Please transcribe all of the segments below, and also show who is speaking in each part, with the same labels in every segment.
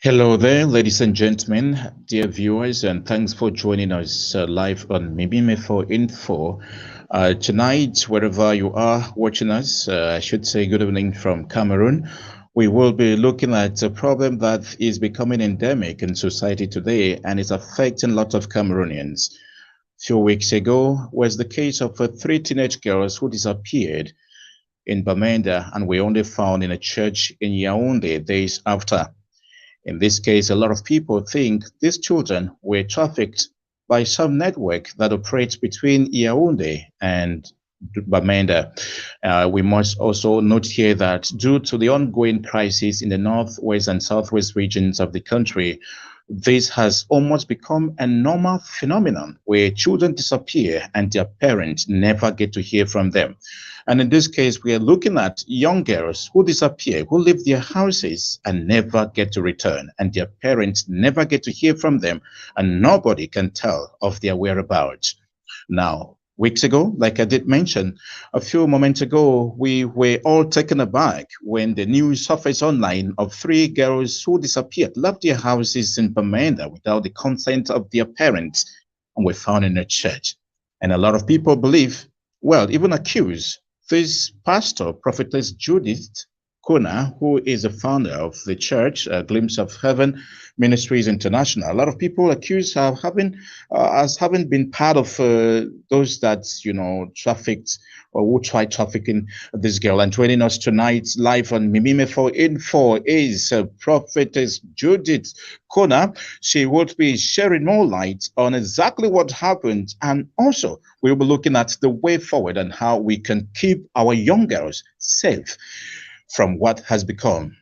Speaker 1: Hello there, ladies and gentlemen, dear viewers, and thanks for joining us live on Mibime for Info. Tonight, wherever you are watching us, I should say good evening from Cameroon. We will be looking at a problem that is becoming endemic in society today and is affecting lots of Cameroonians. A few weeks ago was the case of three teenage girls who disappeared in Bamenda and were only found in a church in Yaounde days after. In this case, a lot of people think these children were trafficked by some network that operates between Yaounde and Bamenda. We must also note here that due to the ongoing crisis in the northwest and southwest regions of the country, this has almost become a normal phenomenon where children disappear and their parents never get to hear from them. And in this case, we are looking at young girls who disappear, who leave their houses and never get to return, and their parents never get to hear from them, and nobody can tell of their whereabouts. Now, weeks ago, like I did mention a few moments ago, we were all taken aback when the news surfaced online of three girls who disappeared, left their houses in Bamenda without the consent of their parents, and were found in a church. And a lot of people believe, well, even accuse this pastor, Prophetess Judith Kuna, who is the founder of the church, Glimpse of Heaven Ministries International. A lot of people accuse her of having been part of those that, trafficked or who tried trafficking this girl. And joining us tonight live on Mimime for Info is Prophetess Judith Kuna. She will be sharing more light on exactly what happened, and also we'll be looking at the way forward and how we can keep our young girls safe from what has become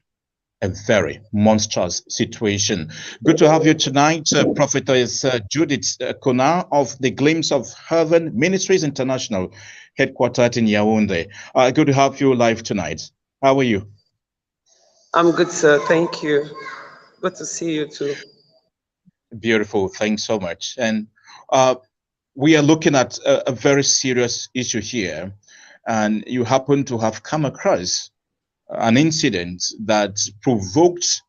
Speaker 1: a very monstrous situation. Good to have you tonight, Prophetess Judith Kuna of the Glimpse of Heaven Ministries International, headquartered in Yaounde. Good to have you live tonight. How are you?
Speaker 2: I'm good, sir. Thank you. Good to see you too.
Speaker 1: Beautiful. Thanks so much. And uh, we are looking at a very serious issue here, and you happen to have come across an incident that provoked,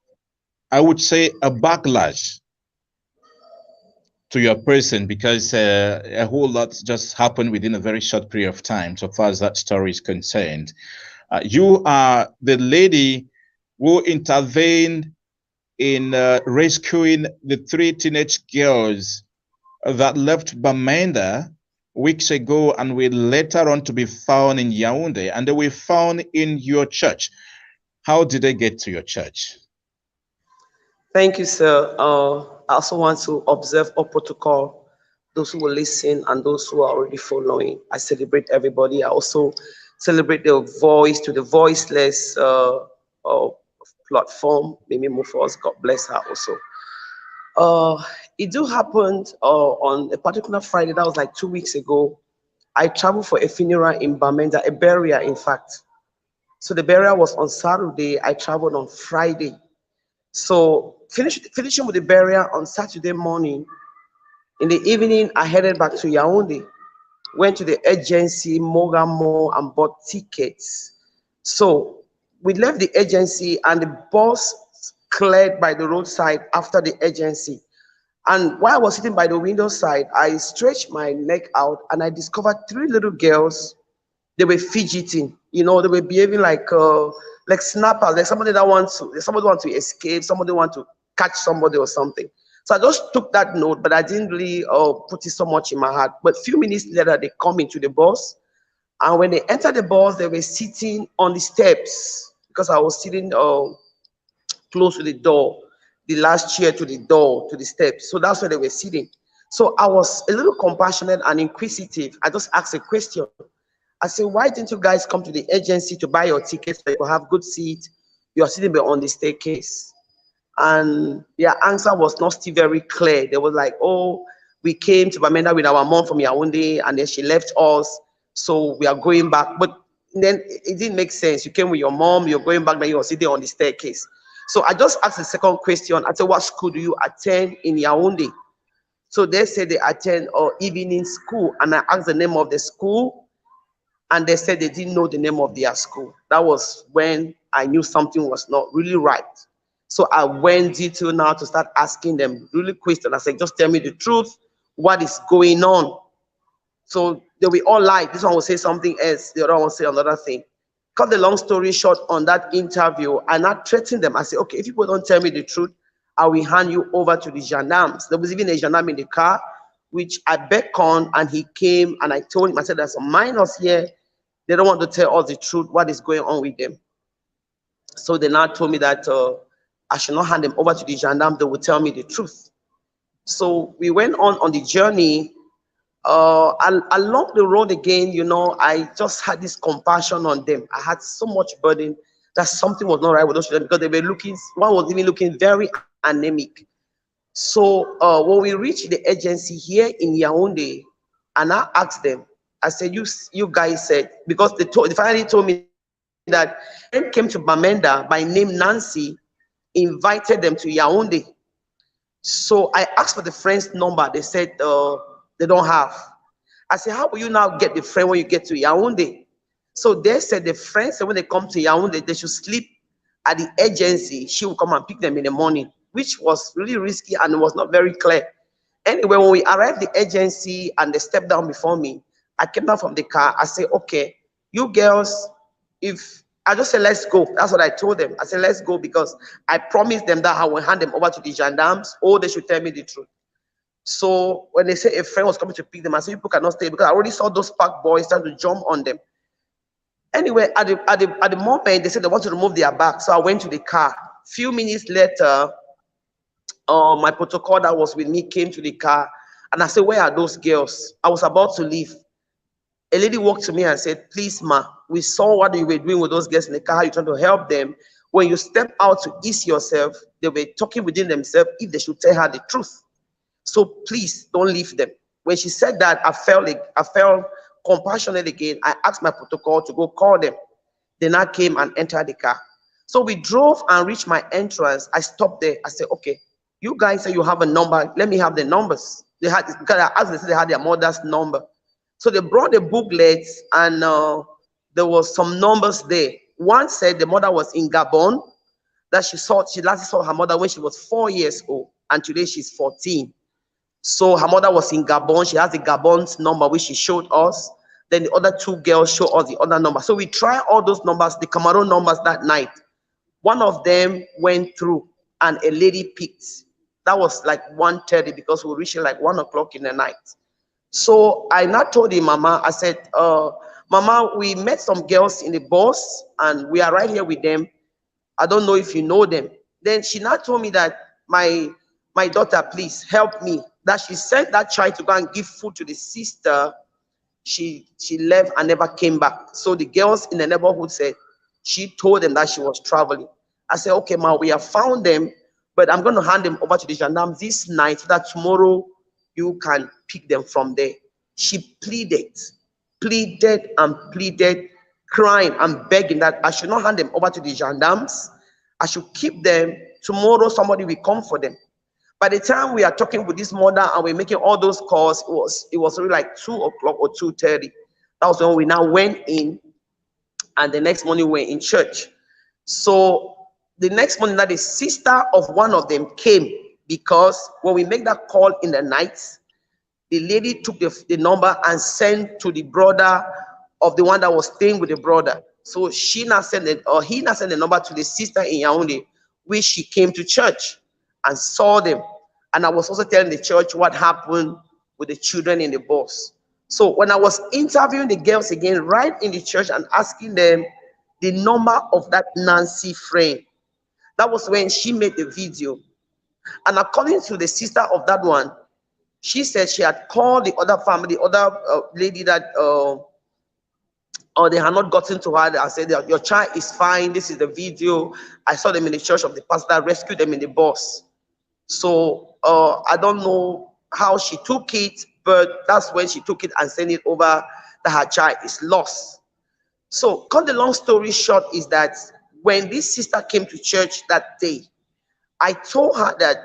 Speaker 1: I would say, a backlash to your person, because a whole lot just happened within a very short period of time, so far as that story is concerned. You are the lady who intervened in rescuing the three teenage girls that left Bamenda weeks ago and were later on to be found in Yaounde, and they were found in your church. How did they get to your church?
Speaker 2: Thank you, sir. I also want to observe our protocol, those who will listen and those who are already following. I celebrate everybody. I also celebrate the voice to the voiceless uh, platform. Mimi Mufos, God bless her also. It do happen on a particular Friday, that was like 2 weeks ago. I traveled for a funeral in Bamenda, a burial, in fact. So the burial was on Saturday. I traveled on Friday. So finishing with the burial on Saturday morning, in the evening, I headed back to Yaounde, went to the agency, Mogamo, and bought tickets. So we left the agency and the bus cleared by the roadside after the agency. And while I was sitting by the window side, I stretched my neck out and I discovered three little girls. They were fidgeting, they were behaving like snappers, like somebody want to escape, somebody want to catch somebody or something. So I just took that note, but I didn't really put it so much in my heart. But a few minutes later, they come into the bus, and when they entered the bus, they were sitting on the steps because I was sitting close to the door, the last chair to the door, to the steps. So that's where they were sitting. So I was a little compassionate and inquisitive. I just asked a question. I said, why didn't you guys come to the agency to buy your tickets so you could have good seat? You are sitting on the staircase. And their answer was not still very clear. They were like, oh, we came to Bamenda with our mom from Yaounde, and then she left us, so we are going back. But then it didn't make sense. You came with your mom, you're going back, then you're sitting on the staircase. So I just asked the second question. I said, what school do you attend in Yaounde? So they said they attend evening school, and I asked the name of the school, and they said they didn't know the name of their school. That was when I knew something was not really right. So I went detail now to start asking them really questions. I said, just tell me the truth, what is going on? So they will all lie. This one will say something else, the other one will say another thing. Cut the long story short, on that interview, I not threatened them. I said, okay, if people don't tell me the truth, I will hand you over to the gendarmes. There was even a gendarme in the car, which I beckoned, and he came, and I told him, I said, there's some minors here. They don't want to tell us the truth, what is going on with them. So they now told me that I should not hand them over to the gendarme. They will tell me the truth. So we went on the journey. Along the road again, you know, I just had this compassion on them. I had so much burden that something was not right with those children, because they were looking, one was even looking very anemic. So when we reached the agency here in Yaounde, and I asked them, I said, you guys said, because they finally told me that friend came to Bamenda by name Nancy, invited them to Yaounde. So I asked for the friend's number. They said they don't have. I said, how will you now get the friend when you get to Yaounde? So they said the friend said when they come to Yaounde, they should sleep at the agency. She will come and pick them in the morning, which was really risky and it was not very clear. Anyway, when we arrived at the agency and they stepped down before me, I came down from the car. I said, okay, you girls, if I just said, let's go. That's what I told them. I said, let's go, because I promised them that I will hand them over to the gendarmes, or they should tell me the truth. So when they say a friend was coming to pick them, I said, people cannot stay, because I already saw those park boys trying to jump on them. Anyway, at the moment, they said they want to remove their bag. So I went to the car. Few minutes later, my protocol that was with me came to the car, and I said, where are those girls? I was about to leave. A lady walked to me and said, please, ma, we saw what you were doing with those girls in the car. You're trying to help them. When you step out to ease yourself, they were talking within themselves if they should tell her the truth. So please don't leave them. When she said that, I felt compassionate again. I asked my protocol to go call them. They now came and entered the car. So we drove and reached my entrance. I stopped there. I said, okay, you guys say you have a number. Let me have the numbers. They had, because I asked them, they said they had their mother's number. So they brought the booklets, and there was some numbers there. One said the mother was in Gabon, that she last saw her mother when she was 4 years old, and today she's 14. So her mother was in Gabon. She has the Gabon's number, which she showed us. Then the other two girls showed us the other number. So we tried all those numbers, the Cameroon numbers that night. One of them went through, and a lady picked. That was like 1:30, because we reached like 1 o'clock in the night. So I now told the mama, I said, mama, we met some girls in the bus and we are right here with them. I don't know if you know them. Then she now told me that my daughter, please help me. That she sent that child to go and give food to the sister. She left and never came back. So the girls in the neighborhood said, she told them that she was traveling. I said, okay, ma, we have found them, but I'm going to hand them over to the gendarmes this night so that tomorrow you can pick them from there. She pleaded, crying and begging that I should not hand them over to the gendarmes. I should keep them. Tomorrow somebody will come for them. By the time we are talking with this mother and we're making all those calls, it was really like 2 o'clock or 2:30. That was when we now went in, and the next morning we were in church. So the next morning, that the sister of one of them came, because when we make that call in the night, the lady took the number and sent to the brother of the one that was staying with the brother. So he now sent the number to the sister in Yaounde, which she came to church and saw them. And I was also telling the church what happened with the children in the bus. So when I was interviewing the girls again, right in the church, and asking them the number of that Nancy friend, that was when she made the video. And according to the sister of that one, she said she had called the other family, the other lady that, or they had not gotten to her and said, your child is fine. This is the video. I saw them in the church of the pastor, rescued them in the bus. So I don't know how she took it, but that's when she took it and sent it over that her child is lost. So cut the long story short is that when this sister came to church that day, I told her that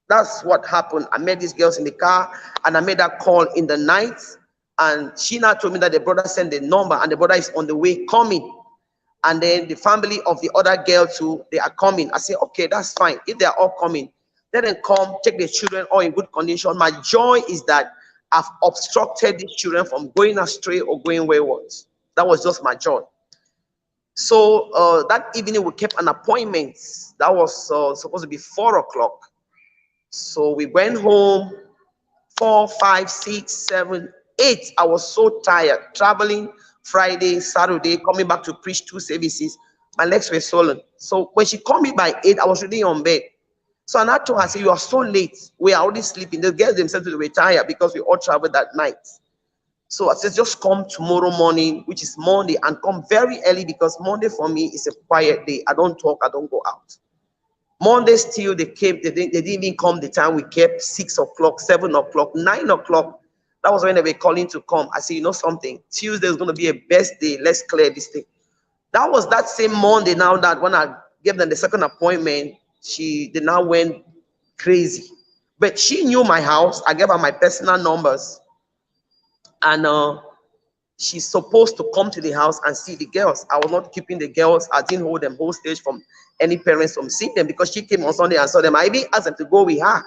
Speaker 2: that's what happened. I met these girls in the car, and I made that call in the night, and she now told me that the brother sent the number and the brother is on the way coming. and then the family of the other girl too, they are coming. I say, okay, that's fine. If they are all coming, let them come, take the children all in good condition. My joy is that I've obstructed these children from going astray or going wayward. That was just my joy. So that evening we kept an appointment. That was supposed to be 4 o'clock. So we went home, 4, 5, 6, 7, 8. I was so tired, traveling Friday, Saturday, coming back to preach 2 services. My legs were swollen. So when she called me by 8, I was already on bed. So I told her, I said, you are so late. We are already sleeping. The girls themselves were tired because we all traveled that night. So I said, just come tomorrow morning, which is Monday, and come very early because Monday for me is a quiet day. I don't talk, I don't go out. Monday still, they came, they didn't even come the time we kept, 6 o'clock, 7 o'clock, 9 o'clock. That was when they were calling to come. I said, you know something, Tuesday is going to be a best day. Let's clear this thing. That was that same Monday now that when I gave them the second appointment, they now went crazy. But she knew my house. I gave her my personal numbers. And she's supposed to come to the house and see the girls. I was not keeping the girls. I didn't hold them hostage from any parents from seeing them because she came on Sunday and saw them. I even asked them to go with her.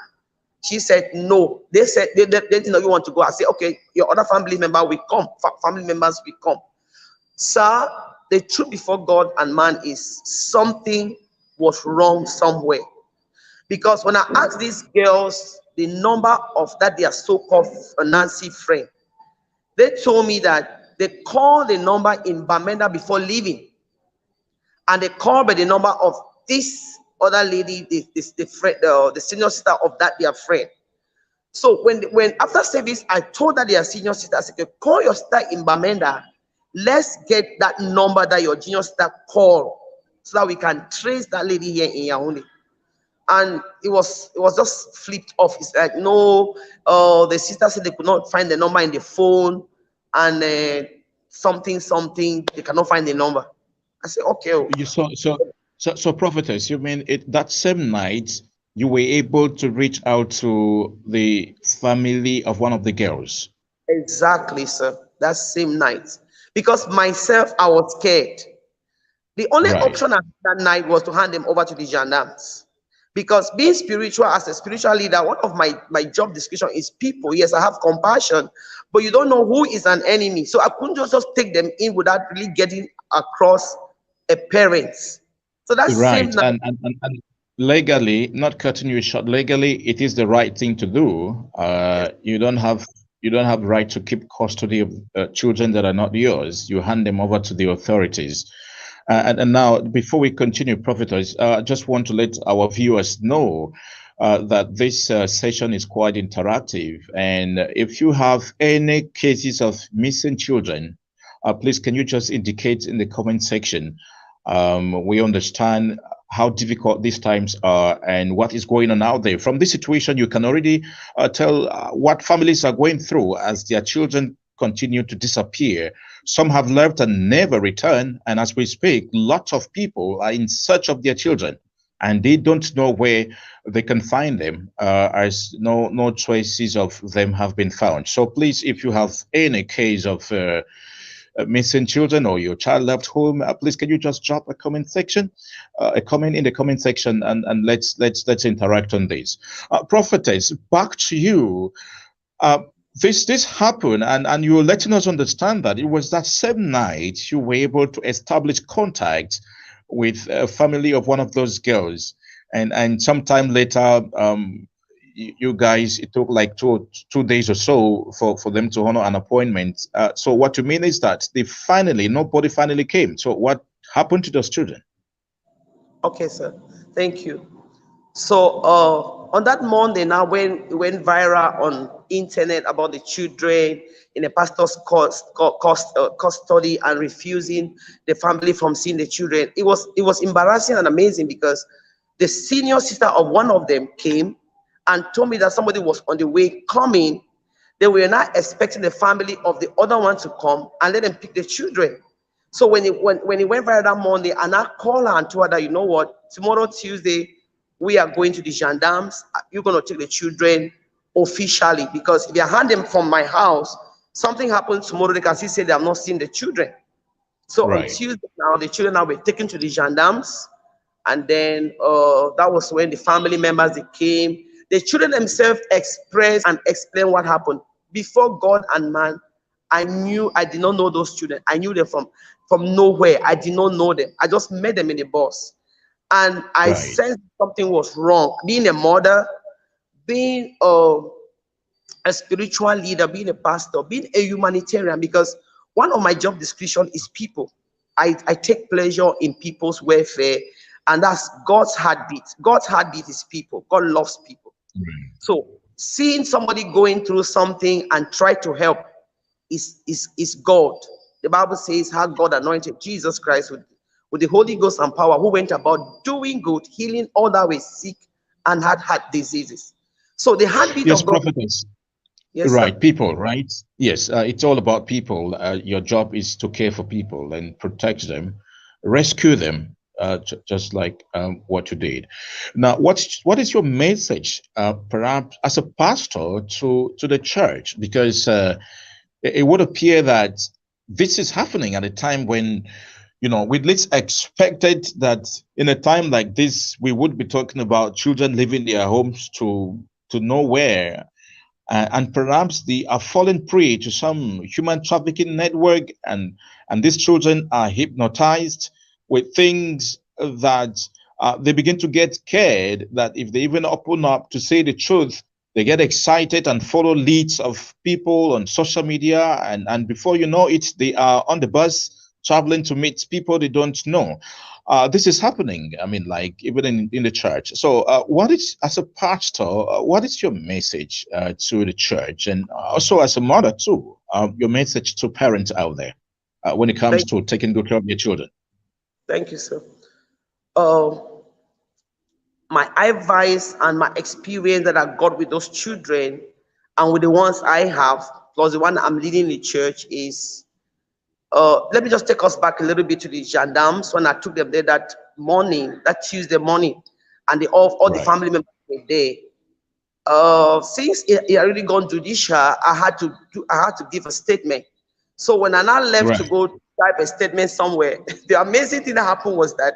Speaker 2: She said no. They said they didn't know you want to go. I said, okay, your other family member will come. Family members will come. Sir, the truth before God and man is something was wrong somewhere. Because when I asked these girls the number of that their so-called Nancy friend, they told me that they called the number in Bamenda before leaving, and they called by the number of this other lady, the senior sister of that their friend. So when after service, I told that their senior sister, I said, call your sister in Bamenda. Let's get that number that your junior sister called, so that we can trace that lady here in Yaounde. And it was just flipped off. It's like, no, the sister said they could not find the number in the phone, and something, they cannot find the number. I said, okay.
Speaker 1: So prophetess, you mean that same night you were able to reach out to the family of one of the girls?
Speaker 2: Exactly, sir. That same night. Because myself, I was scared. The only option I had that night was to hand them over to the gendarmes. Because being spiritual, as a spiritual leader, one of my job description is people. Yes, I have compassion, but you don't know who is an enemy. So I couldn't just take them in without really getting across a parent. So that's
Speaker 1: right. And legally, not cutting you short, legally, it is the right thing to do.
Speaker 2: Yes.
Speaker 1: You don't have right to keep custody of children that are not yours. You hand them over to the authorities. And now, before we continue, Prophetess, I just want to let our viewers know that this session is quite interactive. And if you have any cases of missing children, please, can you just indicate in the comment section? We understand how difficult these times are and what is going on out there. From this situation, you can already tell what families are going through as their children continue to disappear. Some have left and never returned. And as we speak, lots of people are in search of their children and they don't know where they can find them, as no traces of them have been found. So please, if you have any case of missing children or your child left home, please can you just drop a comment section, a comment in the comment section, and let's interact on this. Prophetess, back to you. This happened, and you were letting us understand that it was that same night you were able to establish contact with a family of one of those girls, and sometime later, you guys, it took like two days or so for them to honor an appointment. So what you mean is that nobody finally came. So what happened to those children?
Speaker 2: Okay, sir. Thank you. So on that Monday now, when it went viral on internet about the children in a pastor's custody and refusing the family from seeing the children, it was embarrassing and amazing because the senior sister of one of them came and told me that somebody was on the way coming. They were not expecting the family of the other one to come and let them pick the children. So when it went viral that Monday, and I called her and told her that, you know what, tomorrow, Tuesday, we are going to the gendarmes. You're going to take the children officially, because if you hand them from my house, something happens tomorrow, they can still say they have not seen the children. So on
Speaker 1: Right.
Speaker 2: Tuesday now, the children now were taken to the gendarmes, and then that was when the family members they came. The children themselves expressed and explained what happened. Before God and man, I did not know those children. I knew them from nowhere. I did not know them. I just met them in the bus, and I
Speaker 1: Right.
Speaker 2: sensed something was wrong. Being a mother, being a spiritual leader, being a pastor, being a humanitarian, because one of my job description is people. I take pleasure in people's welfare, and that's God's heartbeat. God's heartbeat is people. God loves people.
Speaker 1: Right.
Speaker 2: So seeing somebody going through something and try to help is God. The Bible says how God anointed Jesus Christ with the Holy Ghost and power, who went about doing good, healing all that were sick and had heart diseases. So the heartbeat
Speaker 1: Yes,
Speaker 2: of God.
Speaker 1: prophetess.
Speaker 2: Yes, sir.
Speaker 1: Right, people, right? Yes, it's all about people. Your job is to care for people and protect them, rescue them, just like what you did. Now, what is your message, perhaps as a pastor to the church? Because it would appear that this is happening at a time when, we least expected that in a time like this, we would be talking about children leaving their homes to nowhere, and perhaps they are falling prey to some human trafficking network, and these children are hypnotized with things that they begin to get scared that if they even open up to say the truth, they get excited and follow leads of people on social media, and before you know it, they are on the bus traveling to meet people they don't know. This is happening, I mean, like even in the church. So, what is, as a pastor, what is your message to the church, and also as a mother too, your message to parents out there when it comes
Speaker 2: Thank,
Speaker 1: to taking good care of your children?
Speaker 2: thank you, sir. Uh, my advice and my experience that I got with those children and with the ones I have, plus the one I'm leading in the church, is let me just take us back a little bit to the gendarmes when I took them there that morning, that Tuesday morning, and all the
Speaker 1: Right,
Speaker 2: family members were there. Since it had already gone judicial, I had to give a statement. So when I now left to
Speaker 1: right,
Speaker 2: go type a statement somewhere, the amazing thing that happened was that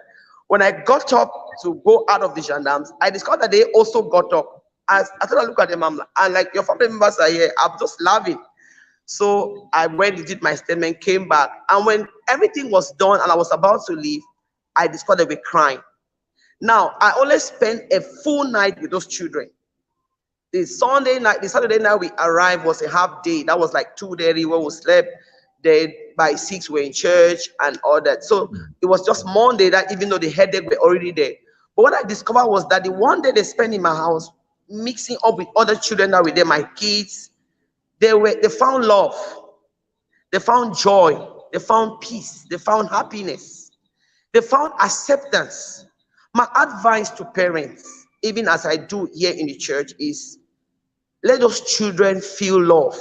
Speaker 2: when I got up to go out of the gendarmes, I discovered that they also got up. I thought I look at them, and like, your family members are here. I'm just laughing. So I went and did my statement, came back, and when everything was done and I was about to leave, I discovered they were crying. Now I always spent a full night with those children. The Sunday night, the Saturday night we arrived was a half day. That was like 2 days where we slept. Then by 6 we're in church and all that. So it was just Monday that even though the headache were already there. But what I discovered was that the one day they spent in my house, mixing up with other children that were there, my kids, they found love, they found joy, they found peace, they found happiness, they found acceptance. My advice to parents, even as I do here in the church, is let those children feel love.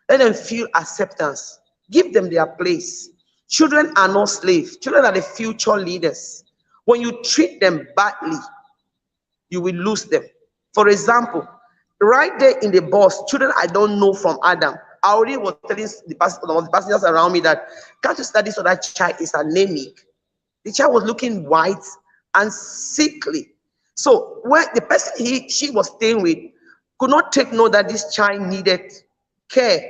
Speaker 2: Let them feel acceptance. Give them their place. Children are not slaves. Children are the future leaders. When you treat them badly, you will lose them. For example, right there in the bus, children I don't know from Adam. I already was telling the passengers around me that, can't you study so that child is anemic? The child was looking white and sickly. So when the person she was staying with could not take note that this child needed care.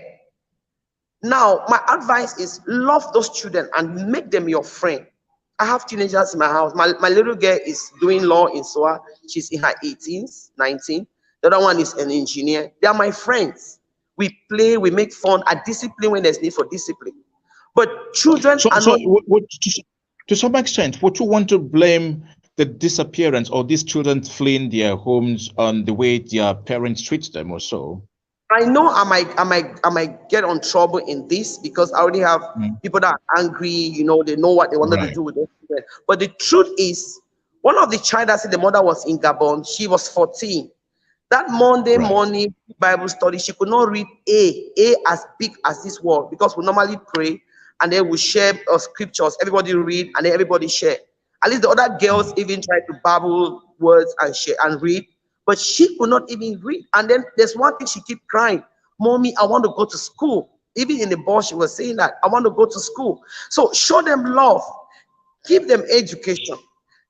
Speaker 2: Now, my advice is love those children and make them your friend. I have teenagers in my house. My little girl is doing law in SOA. She's in her 18s, 19. The other one is an engineer. They are my friends. We play, we make fun. I discipline when there's need for discipline. But children
Speaker 1: so
Speaker 2: are
Speaker 1: so
Speaker 2: not.
Speaker 1: to some extent, would you want to blame the disappearance or these children fleeing their homes on the way their parents treat them or so?
Speaker 2: I know I might get on trouble in this because I already have
Speaker 1: Mm.
Speaker 2: people that are angry, they know what they wanted to
Speaker 1: Right,
Speaker 2: do with those children. But the truth is, one of the child that said the mother was in Gabon, she was 14. That Monday
Speaker 1: right.
Speaker 2: morning Bible study, she could not read A as big as this word, because we normally pray and then we share scriptures. Everybody read and then everybody share. At least the other girls even try to babble words and share and read, but she could not even read. And then there's one thing she keep crying, "Mommy, I want to go to school." Even in the bus, she was saying that I want to go to school. So show them love, give them education.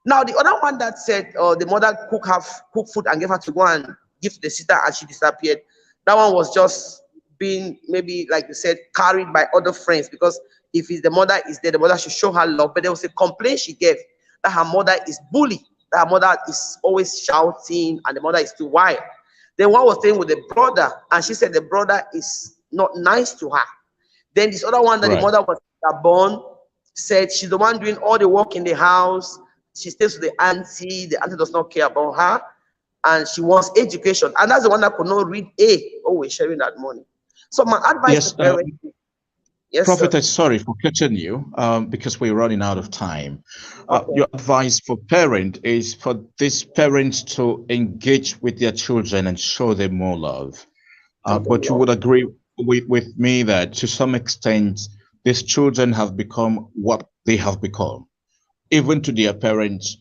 Speaker 2: Now the other one that said the mother cook food and gave her to go and give to the sister and she disappeared. That one was just being, maybe like you said, carried by other friends, because if the mother is there, the mother should show her love. But there was a complaint she gave that her mother is bully, that her mother is always shouting and the mother is too wild. Then one was staying with the brother and she said the brother is not nice to her. Then this other one that the
Speaker 1: Right.
Speaker 2: mother was born said she's the one doing all the work in the house. She stays with the auntie does not care about her, and she wants education. And that's the one that could not read A. Oh, we're sharing that money. So my advice
Speaker 1: Yes,
Speaker 2: to parents, yes, sir.
Speaker 1: Prophetess, sorry for cutting you, because we're running out of time.
Speaker 2: Okay.
Speaker 1: Your advice for parent is for these parents to engage with their children and show them more love. But you would agree with me that to some extent, these children have become what they have become. Even to their parents,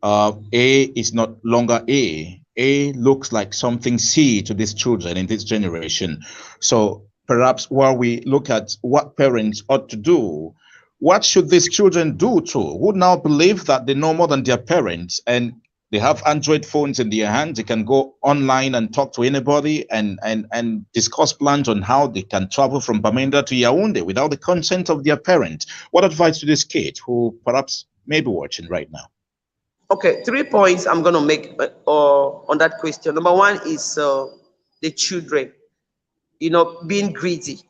Speaker 1: A is not longer A. A looks like something C to these children in this generation. So perhaps while we look at what parents ought to do, what should these children do too? Who now believe that they know more than their parents and they have Android phones in their hands, they can go online and talk to anybody and discuss plans on how they can travel from Bamenda to Yaounde without the consent of their parent. What advice to this kid who perhaps may be watching right now?
Speaker 2: Okay, 3 points I'm going to make on that question. Number one is the children, being greedy.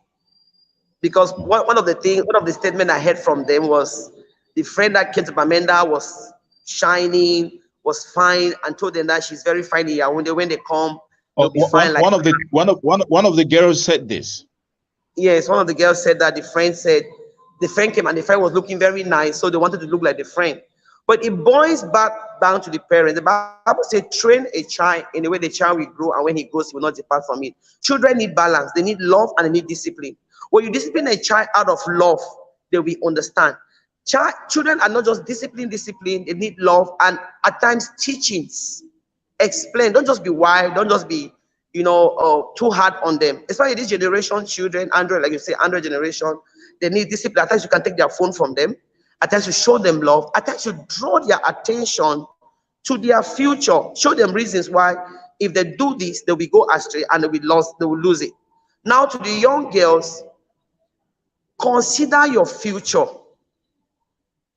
Speaker 2: Because one of the statements I heard from them was the friend that came to Bamenda was shining, was fine, and told them that she's very fine in Yaounde. When they come, they'll be fine. Like
Speaker 1: one of the girls said this.
Speaker 2: Yes, one of the girls said that the friend came and the friend was looking very nice, so they wanted to look like the friend. But it boils back down to the parents. The Bible says, train a child in the way the child will grow, and when he goes, he will not depart from it. Children need balance. They need love and they need discipline. When you discipline a child out of love, they will understand. Children are not just discipline. They need love and at times teachings. Explain. Don't just be wild. Don't just be, too hard on them. Especially this generation, children, Android, like you say, Android generation, they need discipline. At times you can take their phone from them. At times you show them love. At times you draw their attention to their future. Show them reasons why if they do this, they will go astray and they will lose it. Now to the young girls, consider your future.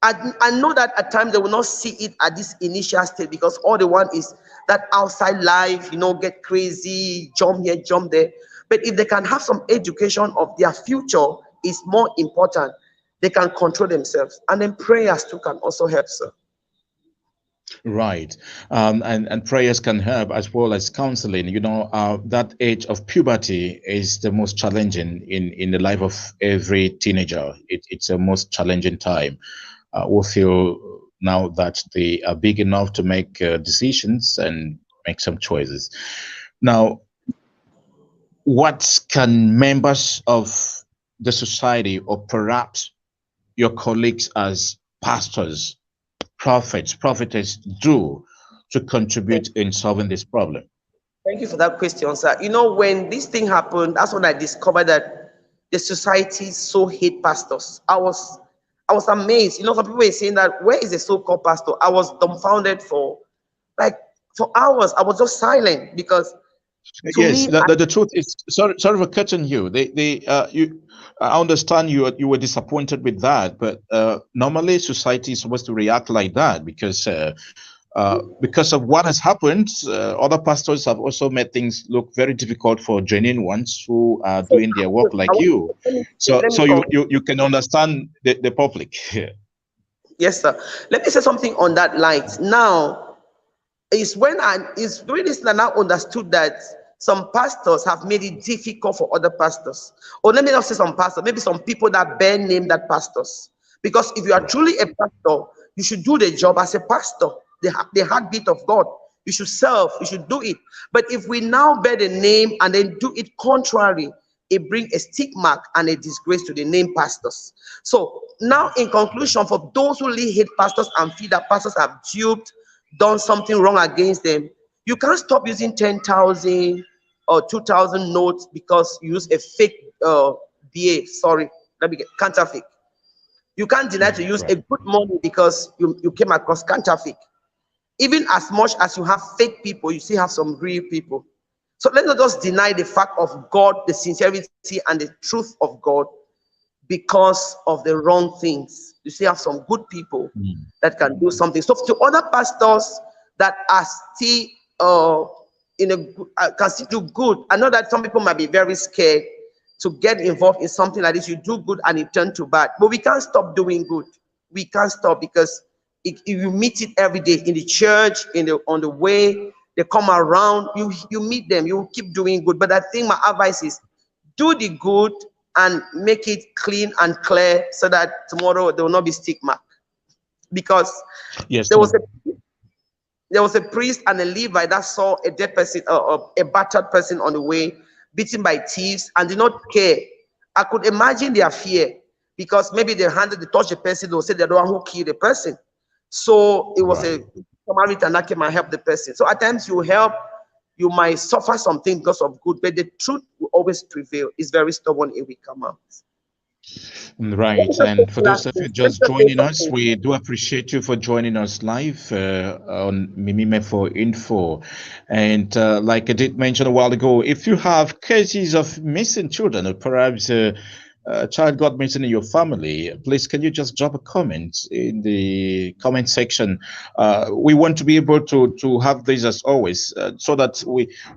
Speaker 2: I know that at times they will not see it at this initial stage because all they want is that outside life, get crazy, jump here, jump there. But if they can have some education of their future, is more important. They can control themselves. And then prayers too can also help, sir.
Speaker 1: Right. And prayers can help as well as counseling. That age of puberty is the most challenging in the life of every teenager. It's the most challenging time. We feel now that they are big enough to make decisions and make some choices. Now, what can members of the society or perhaps your colleagues as pastors, prophets, prophetess do to contribute in solving this problem?
Speaker 2: Thank you for that question, sir. When this thing happened, that's when I discovered that the society so hate pastors. I was amazed. Some people were saying that, where is the so-called pastor? I was dumbfounded for hours. I was just silent because
Speaker 1: yes, the truth is, sorry for cutting you. I understand you were disappointed with that, but normally society is supposed to react like that because of what has happened. Other pastors have also made things look very difficult for genuine ones who are doing their work like you. So you can understand the public.
Speaker 2: Yes, sir. Let me say something on that line. Now, it's during this that I now understood that some pastors have made it difficult for other pastors. Or let me not say some pastors, maybe some people that bear name that pastors. Because if you are truly a pastor, you should do the job as a pastor, the heartbeat of God. You should serve, you should do it. But if we now bear the name and then do it contrary, it brings a stigma and a disgrace to the name pastors. So now in conclusion, for those who really hate pastors and feel that pastors have duped, done something wrong against them, you can't stop using 10,000 or 2,000 notes because you use a fake sorry, let me get counterfeit. You can't deny to use a good money because you came across counterfeit. Even as much as you have fake people, you still have some real people. So let's not just deny the fact of God, the sincerity and the truth of God because of the wrong things. You still have some good people that can do something. So to other pastors that are still can still do good, I know that some people might be very scared to get involved in something like this. You do good and it turns to bad, but we can't stop doing good. We can't stop because if you meet it every day in the church, on the way they come around, you meet them, you keep doing good. But I think my advice is do the good and make it clean and clear so that tomorrow there will not be stigma. Because there was a priest and a Levite that saw a dead person, a battered person on the way, beaten by thieves, and did not care. I could imagine their fear because maybe they touch the person, they'll say they're the one who killed the person. So it was a Samaritan that came and helped the person. So at times you help, you might suffer something because of good, but the truth will always prevail. It's very stubborn if we come out.
Speaker 1: Right, and for those of you just joining us, we do appreciate you for joining us live on Mimime for Info. And like I did mention a while ago, if you have cases of missing children or perhaps a child got missing in your family, please can you just drop a comment in the comment section. We want to be able to have this as always, so that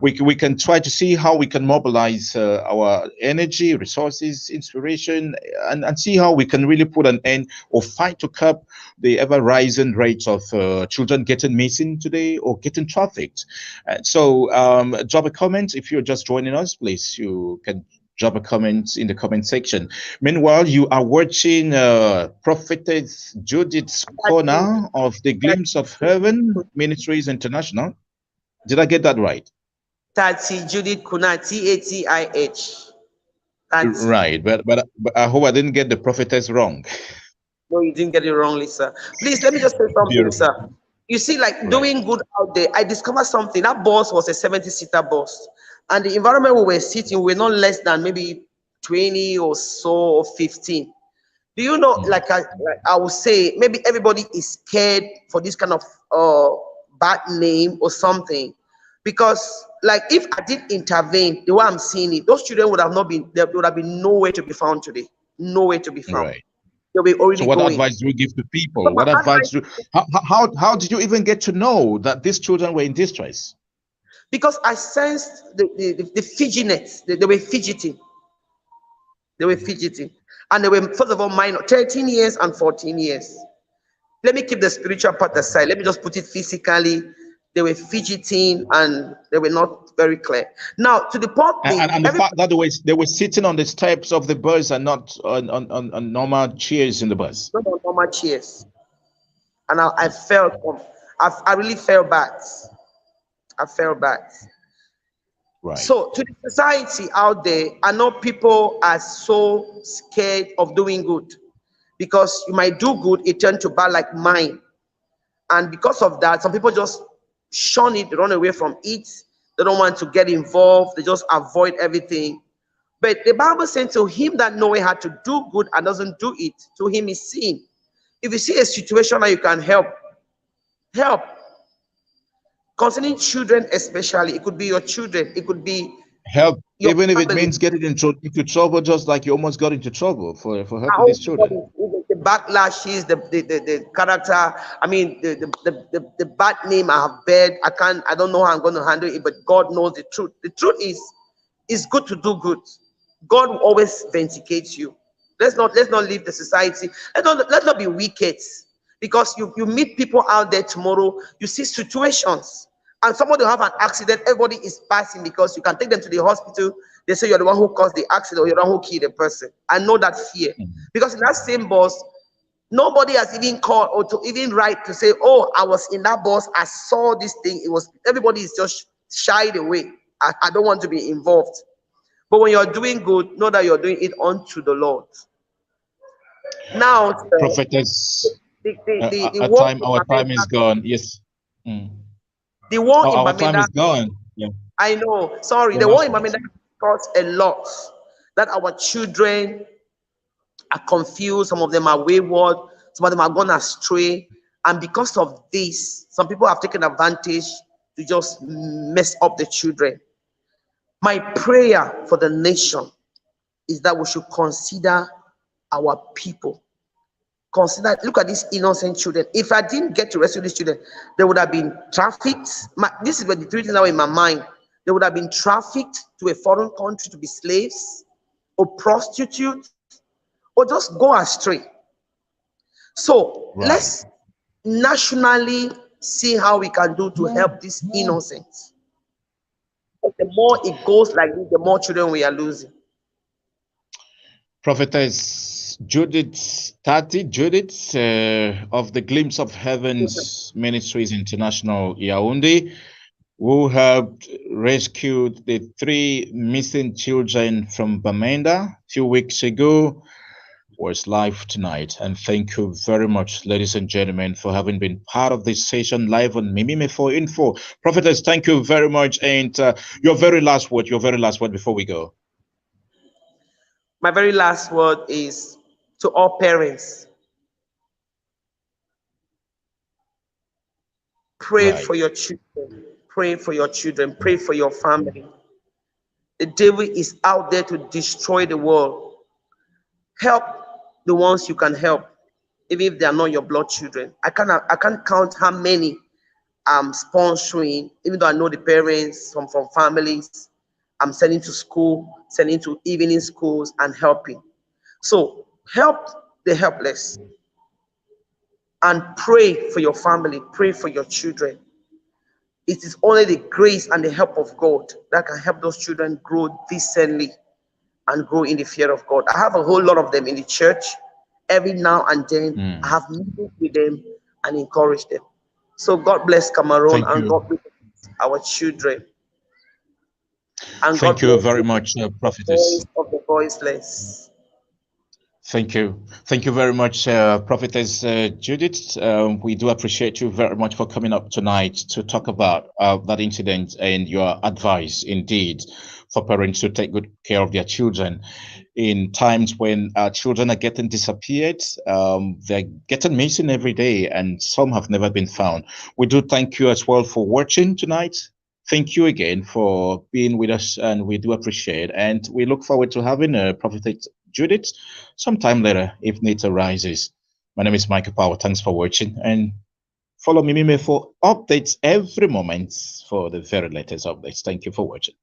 Speaker 1: we can try to see how we can mobilize our energy, resources, inspiration, and see how we can really put an end or fight to curb the ever rising rates of children getting missing today or getting trafficked. So drop a comment if you're just joining us. Please, you can drop a comment in the comment section. Meanwhile, you are watching Prophetess Judith Kuna of the Glimpse of Heaven Ministries International. Did I get that right?
Speaker 2: Judith Kuna, Tatih.
Speaker 1: Right, but I hope I didn't get the prophetess wrong.
Speaker 2: No, you didn't get it wrong, Lisa. Please let me just say something, sir. You see, like doing good out there, I discovered something. That bus was a 70-seater bus. And the environment we were sitting, we were not less than maybe 20 or so or 15. Do you know, like I would say, maybe everybody is scared for this kind of bad name or something. Because like if I did intervene the way I'm seeing it, those children would have not been, there would have been nowhere to be found today. Nowhere to be found.
Speaker 1: Right.
Speaker 2: They'll be already
Speaker 1: so what
Speaker 2: going.
Speaker 1: advice do you give to people? What advice do how did you even get to know that these children were in distress?
Speaker 2: Because I sensed the fidgetiness. They were fidgeting. They were fidgeting. And they were, first of all, minor, 13 years and 14 years. Let me keep the spiritual part aside. Let me just put it physically. They were fidgeting and they were not very clear. Now, to the point
Speaker 1: and the fact that they were sitting on the steps of the bus and not on normal chairs in the bus.
Speaker 2: Not on normal chairs. And I felt, I really felt bad. I felt bad.
Speaker 1: Right.
Speaker 2: So to the society out there, I know people are so scared of doing good because you might do good, it turns to bad like mine. And because of that, some people just shun it, they run away from it. They don't want to get involved. They just avoid everything. But the Bible says to him that knoweth how to do good and doesn't do it, to him is sin. If you see a situation that you can help, help. Concerning children especially, it could be your children, it could be
Speaker 1: help, even if it means getting into trouble, just like you almost got into trouble for helping these children.
Speaker 2: The backlashes, the character, I mean the bad name I have bear, I don't know how I'm going to handle it, but God knows the truth. The truth is, it's good to do good. God will always vindicate you. Let's not leave the society. Let's not be wicked. Because you meet people out there tomorrow, you see situations, and somebody will have an accident, everybody is passing because you can take them to the hospital, they say you're the one who caused the accident or you're the one who killed the person. I know that fear. Because in that same bus, nobody has even called or to even write to say, oh, I was in that bus, I saw this thing. Everybody is just shied away. I don't want to be involved. But when you're doing good, know that you're doing it unto the Lord. Now,
Speaker 1: Prophetess, our time is gone. Yes.
Speaker 2: The war in
Speaker 1: our
Speaker 2: Bamenda,
Speaker 1: time is gone. Yeah.
Speaker 2: I know. Sorry, the war in Bamenda cost a lot. that our children are confused, some of them are wayward, some of them are gone astray, and because of this, some people have taken advantage to just mess up the children. My prayer for the nation is that we should consider our people. Consider, look at these innocent children. If I didn't get to rescue these children, they would have been trafficked. This is what the three things that were in my mind. They would have been trafficked to a foreign country to be slaves, or prostitutes, or just go astray. So let's nationally see how we can do to help these innocents. But the more it goes like this, the more children we are losing.
Speaker 1: Prophetess Judith of the Glimpse of Heaven's Ministries International, Yaounde, who helped rescue the 3 missing children from Bamenda a few weeks ago, was live tonight. And thank you very much, ladies and gentlemen, for having been part of this session live on Mimime for Info. Prophetess, thank you very much. And your very last word before we go.
Speaker 2: My very last word is to all parents. Pray for your children. Pray for your children. Pray for your family. The devil is out there to destroy the world. Help the ones you can help, even if they are not your blood children. I can't count how many I'm sponsoring, even though I know the parents from families. I'm sending to school, sending to evening schools, and helping. So help the helpless and pray for your family, pray for your children. It is only the grace and the help of God that can help those children grow decently and grow in the fear of God. I have a whole lot of them in the church. Every now and then, I have meetings with them and encourage them. So God bless Cameroon, and God bless our children. And
Speaker 1: thank you very much, Prophetess.
Speaker 2: Of the voiceless.
Speaker 1: Thank you. Thank you very much, Prophetess Judith. We do appreciate you very much for coming up tonight to talk about that incident and your advice, indeed, for parents to take good care of their children in times when children are getting disappeared. They're getting missing every day, and some have never been found. We do thank you as well for watching tonight. Thank you again for being with us, and we do appreciate. And we look forward to having Prophetess Judith sometime later if need arises. My name is Michael Power. Thanks for watching, and follow Mimime for updates every moment for the very latest updates. Thank you for watching.